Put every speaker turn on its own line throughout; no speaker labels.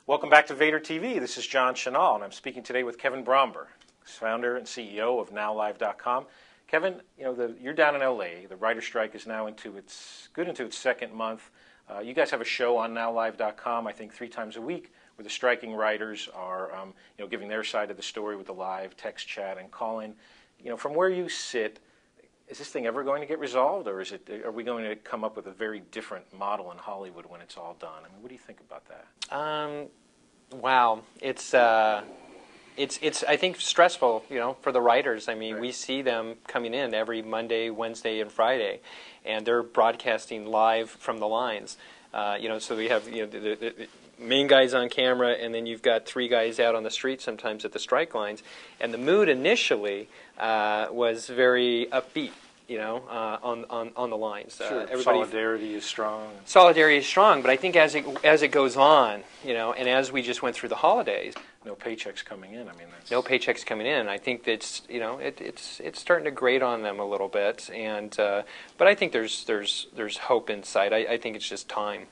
Welcome back to Vader TV. This is John Chenal, and I'm speaking today with Kevin Bromberg, founder and CEO of NowLive.com. Kevin, you're down in LA. The writer strike is now into its second month. You guys have a show on NowLive.com, I think 3 times a week, where the striking writers are, giving their side of the story with the live text chat and call-in. From where you sit, is this thing ever going to get resolved, or are we going to come up with a very different model in Hollywood when it's all done? I mean, what do you think about that?
Wow, it's I think stressful, for the writers. I mean,
Right.
We see them coming in every Monday, Wednesday, and Friday, and they're broadcasting live from the lines. So we have the main guys on camera, and then you've got 3 guys out on the street sometimes at the strike lines. And the mood initially was very upbeat, on the lines.
Sure. Solidarity is strong.
Solidarity is strong, but I think as it goes on, and as we just went through the holidays,
No paychecks coming in. I mean,
no paychecks coming in. I think that's it's starting to grate on them a little bit, and but I think there's hope in sight. I think it's just time,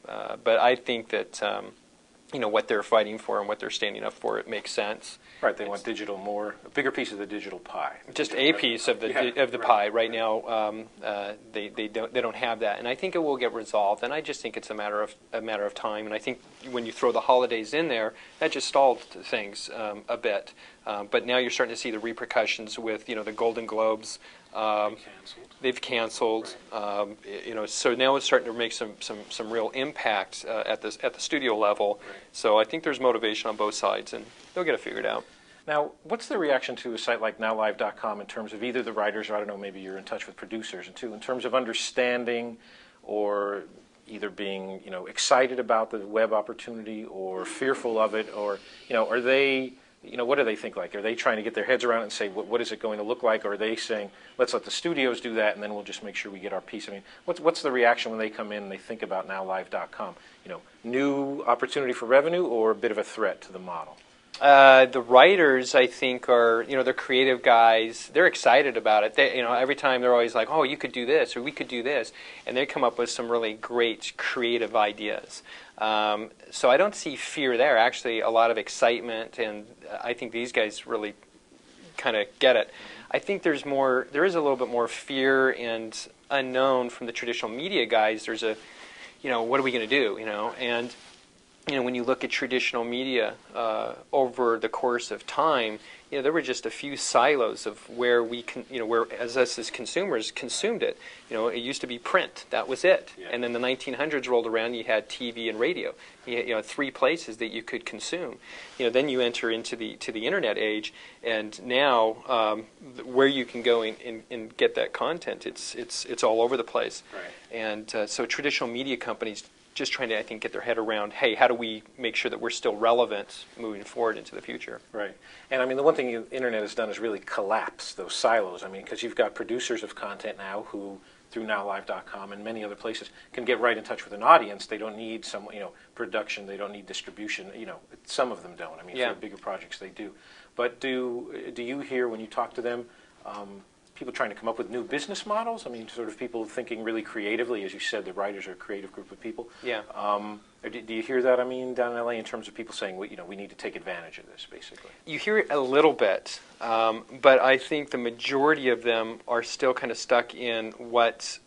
but I think that what they're fighting for and what they're standing up for, it makes sense.
Right, they want a bigger piece of the digital pie.
Just a piece of the pie. Right now, they don't have that, and I think it will get resolved. And I just think it's a matter of time. And I think when you throw the holidays in there, that just stalled things a bit. But now you're starting to see the repercussions with the Golden Globes. They've canceled. So now it's starting to make some real impact at the studio level.
Right.
So I think there's motivation on both sides, and they'll get it figured out.
Now, what's the reaction to a site like NowLive.com in terms of either the writers, or I don't know, maybe you're in touch with producers, and too, in terms of understanding or either being excited about the web opportunity or fearful of it, or are they? What do they think like? Are they trying to get their heads around it and say, what is it going to look like? Or are they saying, let's let the studios do that, and then we'll just make sure we get our piece? I mean, what's the reaction when they come in and they think about NowLive.com? New opportunity for revenue, or a bit of a threat to the model?
The writers, I think, are the creative guys. They're excited about it. They, every time they're always like, "Oh, you could do this, or we could do this," and they come up with some really great creative ideas. So I don't see fear there. Actually, a lot of excitement, and I think these guys really kind of get it. I think there is a little bit more fear and unknown from the traditional media guys. There's a, what are we going to do? And when you look at traditional media over the course of time, there were just a few silos of where we can, where as us as consumers consumed it. It used to be print. That was it. Yeah. And then the 1900s rolled around. You had TV and radio. You had 3 places that you could consume. Then you enter into the internet age, and now where you can go and get that content, it's all over the place.
Right.
And so traditional media companies just trying to, I think, get their head around, hey, how do we make sure that we're still relevant moving forward into the future?
Right. And I mean, the one thing the internet has done is really collapse those silos. I mean, because you've got producers of content now who, through NowLive.com and many other places, can get right in touch with an audience. They don't need some, production. They don't need distribution. Some of them don't. I mean,
yeah.
For bigger projects, they do. But do you hear when you talk to them, people trying to come up with new business models? I mean, sort of people thinking really creatively. As you said, the writers are a creative group of people.
Yeah.
Do you hear that, down in LA, in terms of people saying, we need to take advantage of this, basically?
You hear it a little bit, but I think the majority of them are still kind of stuck in what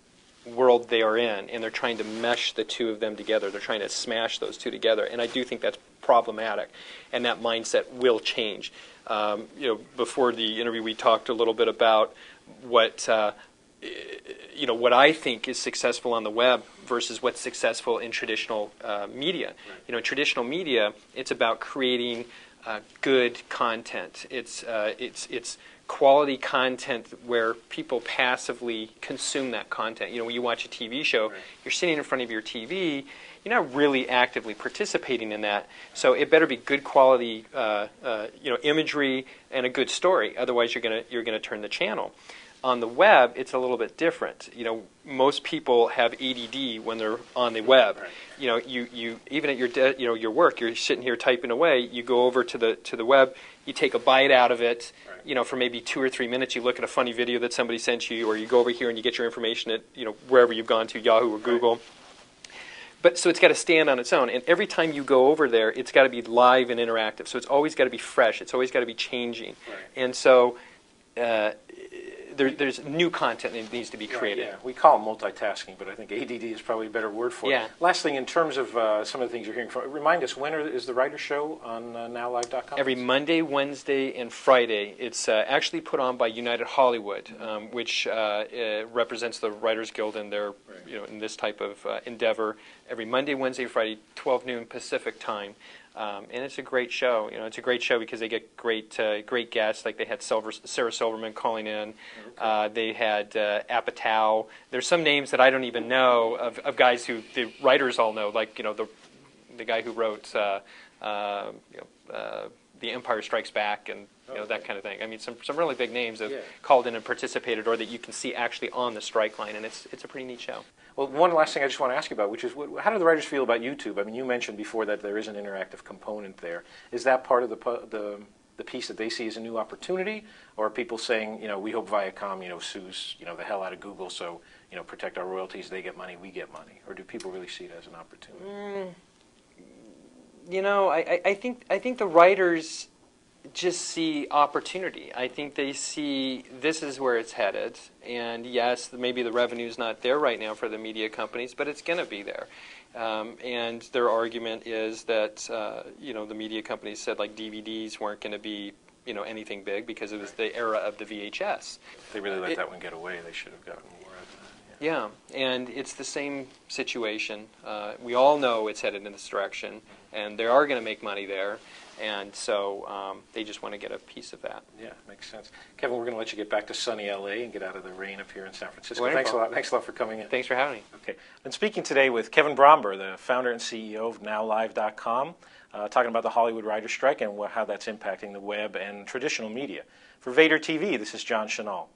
world they are in, and they're trying to mesh the two of them together. They're trying to smash those two together, and I do think that's problematic, and that mindset will change. Before the interview, we talked a little bit about what I think is successful on the web versus what's successful in traditional media.
Right.
In traditional media, it's about creating good content. It's quality content where people passively consume that content. When you watch a TV show,
right.
You're sitting in front of your TV. You're not really actively participating in that. So it better be good quality, imagery and a good story. Otherwise, you're gonna turn the channel. On the web, it's a little bit different. Most people have ADD when they're on the web.
Right.
You even at your work, you're sitting here typing away. You go over to the web. You take a bite out of it. Right. For maybe 2 or 3 minutes. You look at a funny video that somebody sent you, or you go over here and you get your information at wherever you've gone to, Yahoo or Google. Right. But so it's got to stand on its own, and every time you go over there, it's got to be live and interactive. So it's always got to be fresh. It's always got to be changing,
Right.
and so there's new content that needs to be created.
Yeah, we call it multitasking, but I think ADD is probably a better word for it.
Yeah.
Last thing, in terms of some of the things you're hearing from, remind us, when is the writer show on NowLive.com?
Every Monday, Wednesday, and Friday. It's actually put on by United Hollywood, which represents the Writers Guild in their, in this type of endeavor. Every Monday, Wednesday, Friday, 12 noon Pacific time. And it's a great show. It's a great show because they get great guests. Like they had Sarah Silverman calling in. Okay. They had Apatow. There's some names that I don't even know of guys who the writers all know. Like the guy who wrote The Empire Strikes Back and that kind of thing. I mean, some really big names have called in and participated, or that you can see actually on the strike line, and it's a pretty neat show.
Well, one last thing I just want to ask you about, which is how do the writers feel about YouTube? I mean, you mentioned before that there is an interactive component there. Is that part of the piece that they see as a new opportunity, or are people saying, we hope Viacom, sues, the hell out of Google, so protect our royalties, they get money, we get money, or do people really see it as an opportunity?
I think the writers just see opportunity. I think they see this is where it's headed, and yes, maybe the revenue's not there right now for the media companies, but it's going to be there. And their argument is that the media companies said like DVDs weren't going to be anything big because it was the era of the VHS.
If they really let that one get away, they should have gotten more of that.
Yeah, and it's the same situation. We all know it's headed in this direction, and they are going to make money there. And so they just want to get a piece of that.
Yeah, makes sense. Kevin, we're going to let you get back to sunny LA and get out of the rain up here in San Francisco.
Wonderful.
Thanks a lot for coming in.
Thanks for having me.
Okay. I'm speaking today with Kevin Bromber, the founder and CEO of NowLive.com, talking about the Hollywood writer's strike and how that's impacting the web and traditional media. For Vader TV, this is John Chenal.